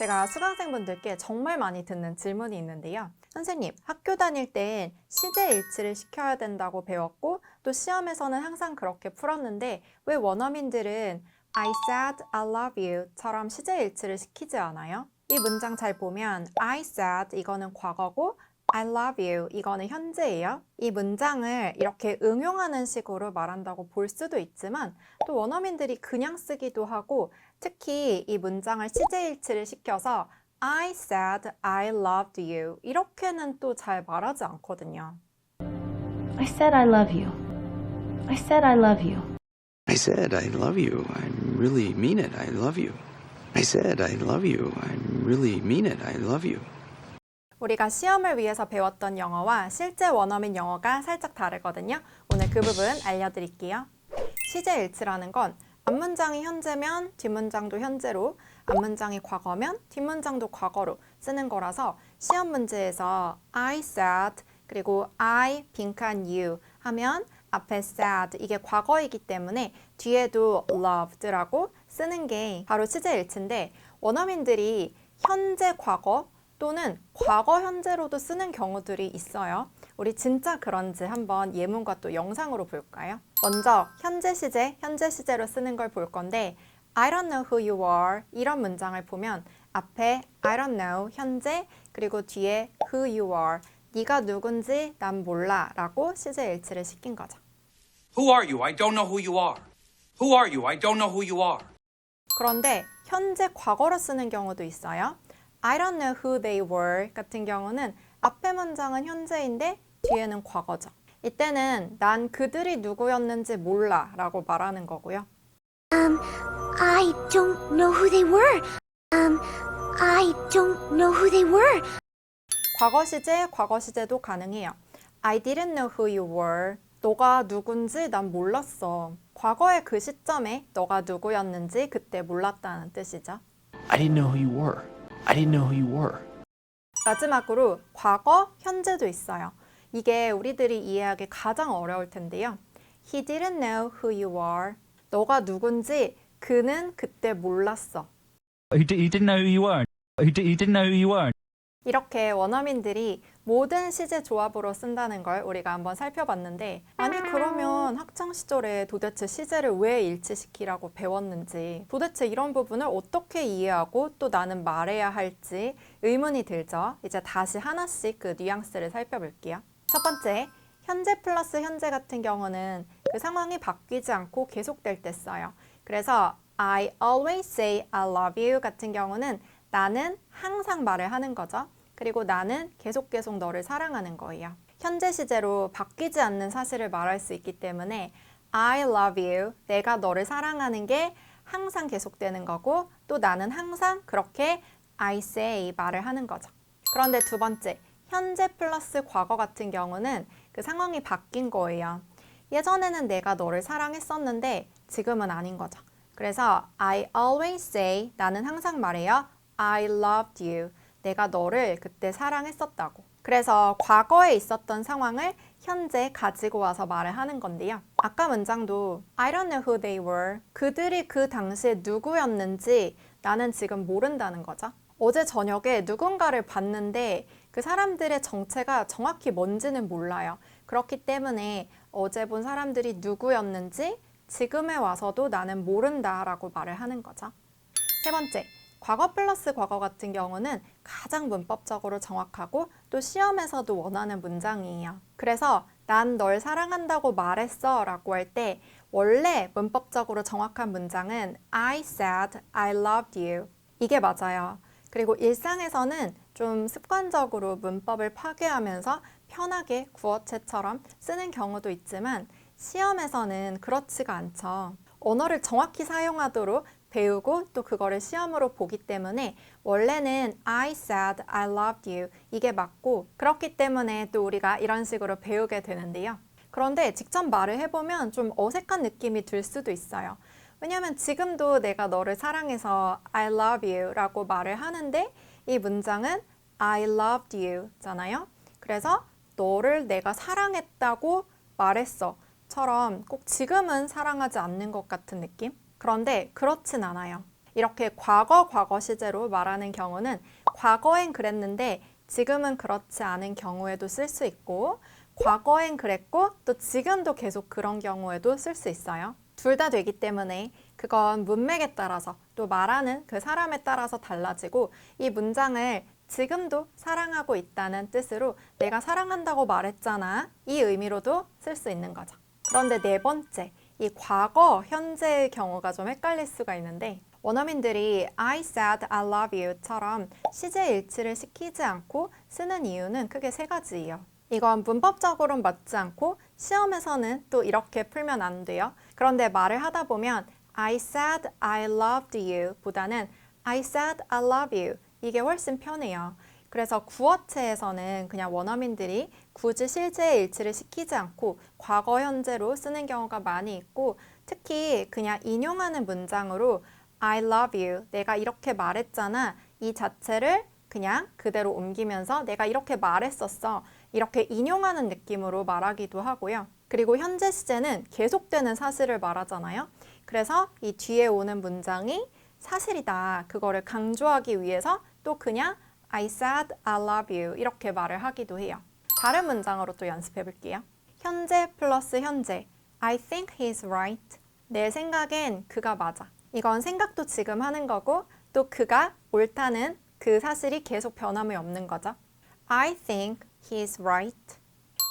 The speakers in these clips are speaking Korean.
제가 수강생분들께 정말 많이 듣는 질문이 있는데요. 선생님, 학교 다닐 땐 시제 일치를 시켜야 된다고 배웠고 또 시험에서는 항상 그렇게 풀었는데 왜 원어민들은 I said I love you처럼 시제 일치를 시키지 않아요? 이 문장 잘 보면 I said 이거는 과거고 I love you 이거는 현재예요. 이 문장을 이렇게 응용하는 식으로 말한다고 볼 수도 있지만 또 원어민들이 그냥 쓰기도 하고 특히 이 문장을 시제일치를 시켜서 I said I loved you 이렇게는 또 잘 말하지 않거든요. I said I love you. I said I love you. I said I love you. I really mean it. I love you. I said I love you. I really mean it. I love you. 우리가 시험을 위해서 배웠던 영어와 실제 원어민 영어가 살짝 다르거든요. 오늘 그 부분 알려드릴게요. 시제일치라는 건 앞문장이 현재면 뒷문장도 현재로, 앞문장이 과거면 뒷문장도 과거로 쓰는 거라서 시험 문제에서 I said 그리고 I 빈칸 you 하면 앞에 said 이게 과거이기 때문에 뒤에도 loved라고 쓰는 게 바로 시제일치인데 원어민들이 현재 과거 또는 과거 현재로도 쓰는 경우들이 있어요. 우리 진짜 그런지 한번 예문과 또 영상으로 볼까요? 먼저 현재 시제로 쓰는 걸 볼 건데 I don't know who you are 이런 문장을 보면 앞에 I don't know 현재 그리고 뒤에 who you are 네가 누군지 난 몰라 라고 시제일치를 시킨 거죠. Who are you? I don't know who you are. Who are you? I don't know who you are. 그런데 현재 과거로 쓰는 경우도 있어요. I don't know who they were 같은 경우는 앞에 문장은 현재인데 뒤에는 과거죠. 이때는 난 그들이 누구였는지 몰라 라고 말하는 거고요. I don't know who they were. I don't know who they were. 과거 시제도 가능해요. I didn't know who you were. 너가 누군지 난 몰랐어. 과거의 그 시점에 너가 누구였는지 그때 몰랐다는 뜻이죠. I didn't know who you were. I didn't know who you were. 마지막으로 과거, 현재도 있어요. 이게 우리들이 이해하기 가장 어려울 텐데요. He didn't know who you are. 너가 누군지 그는 그때 몰랐어. He didn't know who you were. He didn't know who you were. 이렇게 원어민들이 모든 시제 조합으로 쓴다는 걸 우리가 한번 살펴봤는데 아니 그러면 학창 시절에 도대체 시제를 왜 일치시키라고 배웠는지 도대체 이런 부분을 어떻게 이해하고 또 나는 말해야 할지 의문이 들죠. 이제 다시 하나씩 그 뉘앙스를 살펴볼게요. 첫 번째, 현재 플러스 현재 같은 경우는 그 상황이 바뀌지 않고 계속될 때 써요. 그래서 I always say I love you 같은 경우는 나는 항상 말을 하는 거죠. 그리고 나는 계속 너를 사랑하는 거예요. 현재 시제로 바뀌지 않는 사실을 말할 수 있기 때문에 I love you, 내가 너를 사랑하는 게 항상 계속되는 거고 또 나는 항상 그렇게 I say 말을 하는 거죠. 그런데 두 번째, 현재 플러스 과거 같은 경우는 그 상황이 바뀐 거예요. 예전에는 내가 너를 사랑했었는데 지금은 아닌 거죠. 그래서 I always say, 나는 항상 말해요. I loved you. 내가 너를 그때 사랑했었다고. 그래서 과거에 있었던 상황을 현재 가지고 와서 말을 하는 건데요. 아까 문장도 I don't know who they were. 그들이 그 당시에 누구였는지 나는 지금 모른다는 거죠. 어제 저녁에 누군가를 봤는데 그 사람들의 정체가 정확히 뭔지는 몰라요. 그렇기 때문에 어제 본 사람들이 누구였는지 지금에 와서도 나는 모른다라고 말을 하는 거죠. 세 번째, 과거 플러스 과거 같은 경우는 가장 문법적으로 정확하고 또 시험에서도 원하는 문장이에요. 그래서 난 널 사랑한다고 말했어 라고 할 때 원래 문법적으로 정확한 문장은 I said I loved you. 이게 맞아요. 그리고 일상에서는 좀 습관적으로 문법을 파괴하면서 편하게 구어체처럼 쓰는 경우도 있지만 시험에서는 그렇지가 않죠. 언어를 정확히 사용하도록 배우고 또 그거를 시험으로 보기 때문에 원래는 I said I loved you 이게 맞고 그렇기 때문에 또 우리가 이런 식으로 배우게 되는데요. 그런데 직접 말을 해보면 좀 어색한 느낌이 들 수도 있어요. 왜냐하면 지금도 내가 너를 사랑해서 I love you 라고 말을 하는데 이 문장은 I loved you 잖아요. 그래서 너를 내가 사랑했다고 말했어 처럼 꼭 지금은 사랑하지 않는 것 같은 느낌? 그런데 그렇진 않아요. 이렇게 과거, 과거 시제로 말하는 경우는 과거엔 그랬는데 지금은 그렇지 않은 경우에도 쓸 수 있고 과거엔 그랬고 또 지금도 계속 그런 경우에도 쓸 수 있어요. 둘 다 되기 때문에 그건 문맥에 따라서 또 말하는 그 사람에 따라서 달라지고 이 문장을 지금도 사랑하고 있다는 뜻으로 내가 사랑한다고 말했잖아 이 의미로도 쓸 수 있는 거죠. 그런데 네 번째, 이 과거, 현재의 경우가 좀 헷갈릴 수가 있는데 원어민들이 I said I love you처럼 시제 일치를 시키지 않고 쓰는 이유는 크게 세 가지예요. 이건 문법적으로는 맞지 않고 시험에서는 또 이렇게 풀면 안 돼요. 그런데 말을 하다 보면 I said I loved you 보다는 I said I love you 이게 훨씬 편해요. 그래서 구어체에서는 그냥 원어민들이 굳이 실제의 일치를 시키지 않고 과거, 현재로 쓰는 경우가 많이 있고 특히 그냥 인용하는 문장으로 I love you, 내가 이렇게 말했잖아 이 자체를 그냥 그대로 옮기면서 내가 이렇게 말했었어 이렇게 인용하는 느낌으로 말하기도 하고요. 그리고 현재 시제는 계속되는 사실을 말하잖아요. 그래서 이 뒤에 오는 문장이 사실이다 그거를 강조하기 위해서 또 그냥 I said I love you 이렇게 말을 하기도 해요. 다른 문장으로 또 연습해 볼게요. 현재 플러스 현재 I think he's right. 내 생각엔 그가 맞아. 이건 생각도 지금 하는 거고 또 그가 옳다는 그 사실이 계속 변함이 없는 거죠. I think he's right.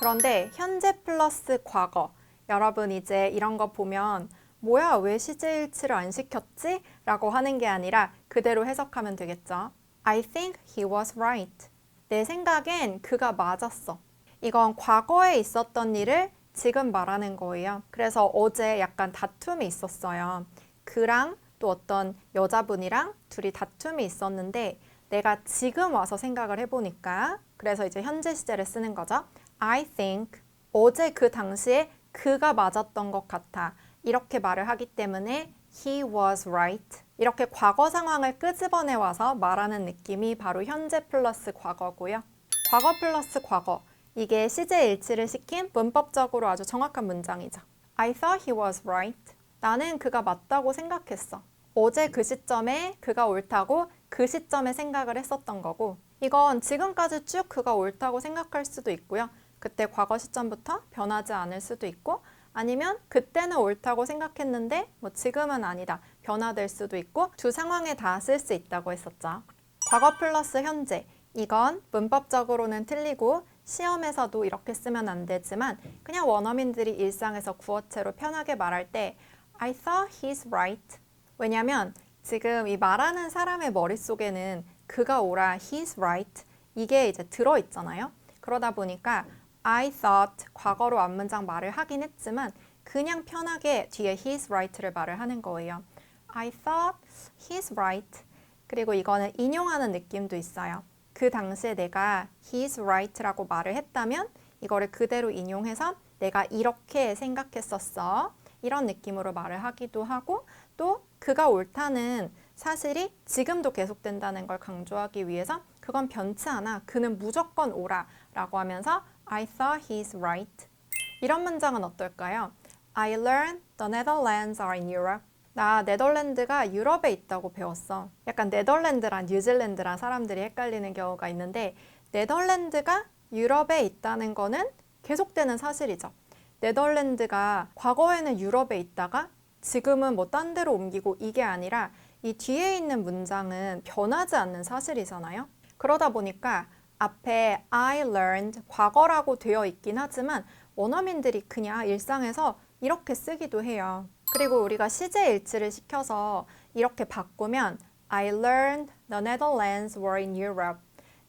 그런데 현재 플러스 과거 여러분 이제 이런 거 보면 뭐야 왜 시제일치를 안 시켰지? 라고 하는 게 아니라 그대로 해석하면 되겠죠. I think he was right. 내 생각엔 그가 맞았어. 이건 과거에 있었던 일을 지금 말하는 거예요. 그래서 어제 약간 다툼이 있었어요. 그랑 또 어떤 여자분이랑 둘이 다툼이 있었는데 내가 지금 와서 생각을 해보니까 그래서 이제 현재 시제를 쓰는 거죠. I think 어제 그 당시에 그가 맞았던 것 같아. 이렇게 말을 하기 때문에 he was right. 이렇게 과거 상황을 끄집어내 와서 말하는 느낌이 바로 현재 플러스 과거고요. 과거 플러스 과거. 이게 시제 일치를 시킨 문법적으로 아주 정확한 문장이죠. I thought he was right. 나는 그가 맞다고 생각했어. 어제 그 시점에 그가 옳다고 그 시점에 생각을 했었던 거고 이건 지금까지 쭉 그가 옳다고 생각할 수도 있고요. 그때 과거 시점부터 변하지 않을 수도 있고 아니면 그때는 옳다고 생각했는데 뭐 지금은 아니다. 변화될 수도 있고 두 상황에 다 쓸 수 있다고 했었죠. 과거 플러스 현재. 이건 문법적으로는 틀리고 시험에서도 이렇게 쓰면 안 되지만 그냥 원어민들이 일상에서 구어체로 편하게 말할 때 I thought he's right. 왜냐면 지금 이 말하는 사람의 머릿속에는 그가 옳아, he's right 이게 이제 들어있잖아요. 그러다 보니까 I thought 과거로 앞문장 말을 하긴 했지만 그냥 편하게 뒤에 he's right를 말을 하는 거예요. I thought he's right. 그리고 이거는 인용하는 느낌도 있어요. 그 당시에 내가 he's right라고 말을 했다면 이거를 그대로 인용해서 내가 이렇게 생각했었어. 이런 느낌으로 말을 하기도 하고 또 그가 옳다는 사실이 지금도 계속된다는 걸 강조하기 위해서 그건 변치 않아. 그는 무조건 옳아 라고 하면서 I thought he's right. 이런 문장은 어떨까요? I learned the Netherlands are in Europe. 나 네덜란드가 유럽에 있다고 배웠어. 약간 네덜란드랑 뉴질랜드랑 사람들이 헷갈리는 경우가 있는데 네덜란드가 유럽에 있다는 거는 계속되는 사실이죠. 네덜란드가 과거에는 유럽에 있다가 지금은 뭐 딴 데로 옮기고 이게 아니라 이 뒤에 있는 문장은 변하지 않는 사실이잖아요. 그러다 보니까 앞에 I learned 과거라고 되어 있긴 하지만 원어민들이 그냥 일상에서 이렇게 쓰기도 해요. 그리고 우리가 시제 일치를 시켜서 이렇게 바꾸면 I learned the Netherlands were in Europe.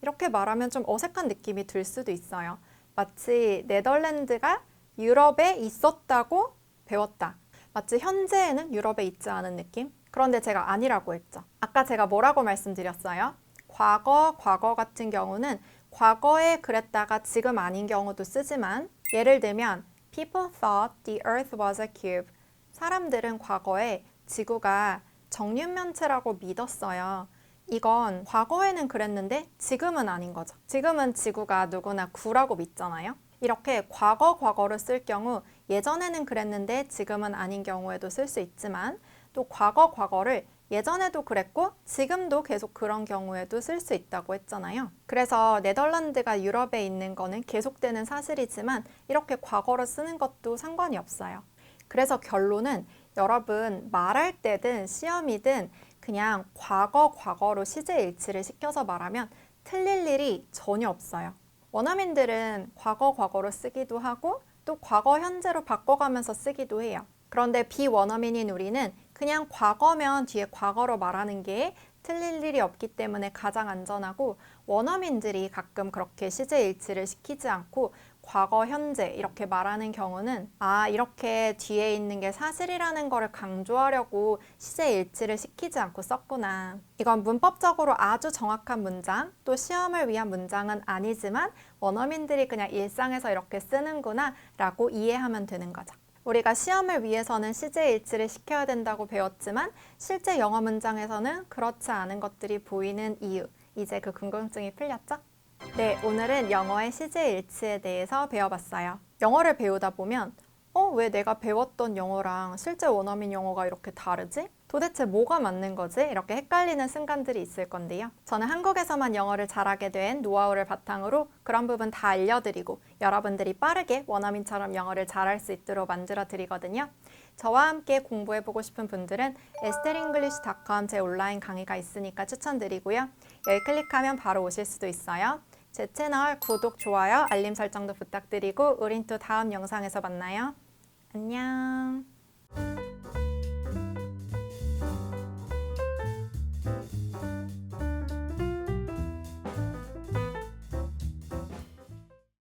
이렇게 말하면 좀 어색한 느낌이 들 수도 있어요. 마치 네덜란드가 유럽에 있었다고 배웠다. 마치 현재에는 유럽에 있지 않은 느낌? 그런데 제가 아니라고 했죠. 아까 제가 뭐라고 말씀드렸어요? 과거 같은 경우는 과거에 그랬다가 지금 아닌 경우도 쓰지만 예를 들면 People thought the earth was a cube. 사람들은 과거에 지구가 정육면체라고 믿었어요. 이건 과거에는 그랬는데 지금은 아닌 거죠. 지금은 지구가 누구나 구라고 믿잖아요. 이렇게 과거를 쓸 경우 예전에는 그랬는데 지금은 아닌 경우에도 쓸 수 있지만 또 과거를 예전에도 그랬고 지금도 계속 그런 경우에도 쓸 수 있다고 했잖아요. 그래서 네덜란드가 유럽에 있는 거는 계속되는 사실이지만 이렇게 과거로 쓰는 것도 상관이 없어요. 그래서 결론은 여러분 말할 때든 시험이든 그냥 과거로 시제 일치를 시켜서 말하면 틀릴 일이 전혀 없어요. 원어민들은 과거로 쓰기도 하고 또 과거 현재로 바꿔가면서 쓰기도 해요. 그런데 비원어민인 우리는 그냥 과거면 뒤에 과거로 말하는 게 틀릴 일이 없기 때문에 가장 안전하고, 원어민들이 가끔 그렇게 시제 일치를 시키지 않고 과거, 현재 이렇게 말하는 경우는 이렇게 뒤에 있는 게 사실이라는 거를 강조하려고 시제 일치를 시키지 않고 썼구나. 이건 문법적으로 아주 정확한 문장, 또 시험을 위한 문장은 아니지만 원어민들이 그냥 일상에서 이렇게 쓰는구나 라고 이해하면 되는 거죠. 우리가 시험을 위해서는 시제 일치를 시켜야 된다고 배웠지만 실제 영어 문장에서는 그렇지 않은 것들이 보이는 이유, 이제 그 궁금증이 풀렸죠? 네, 오늘은 영어의 시제 일치에 대해서 배워봤어요. 영어를 배우다 보면 왜 내가 배웠던 영어랑 실제 원어민 영어가 이렇게 다르지? 도대체 뭐가 맞는 거지? 이렇게 헷갈리는 순간들이 있을 건데요. 저는 한국에서만 영어를 잘하게 된 노하우를 바탕으로 그런 부분 다 알려드리고 여러분들이 빠르게 원어민처럼 영어를 잘할 수 있도록 만들어 드리거든요. 저와 함께 공부해보고 싶은 분들은 esterenglish.com 제 온라인 강의가 있으니까 추천드리고요. 여기 클릭하면 바로 오실 수도 있어요. 제 채널 구독, 좋아요, 알림 설정도 부탁드리고 우린 또 다음 영상에서 만나요. 안녕.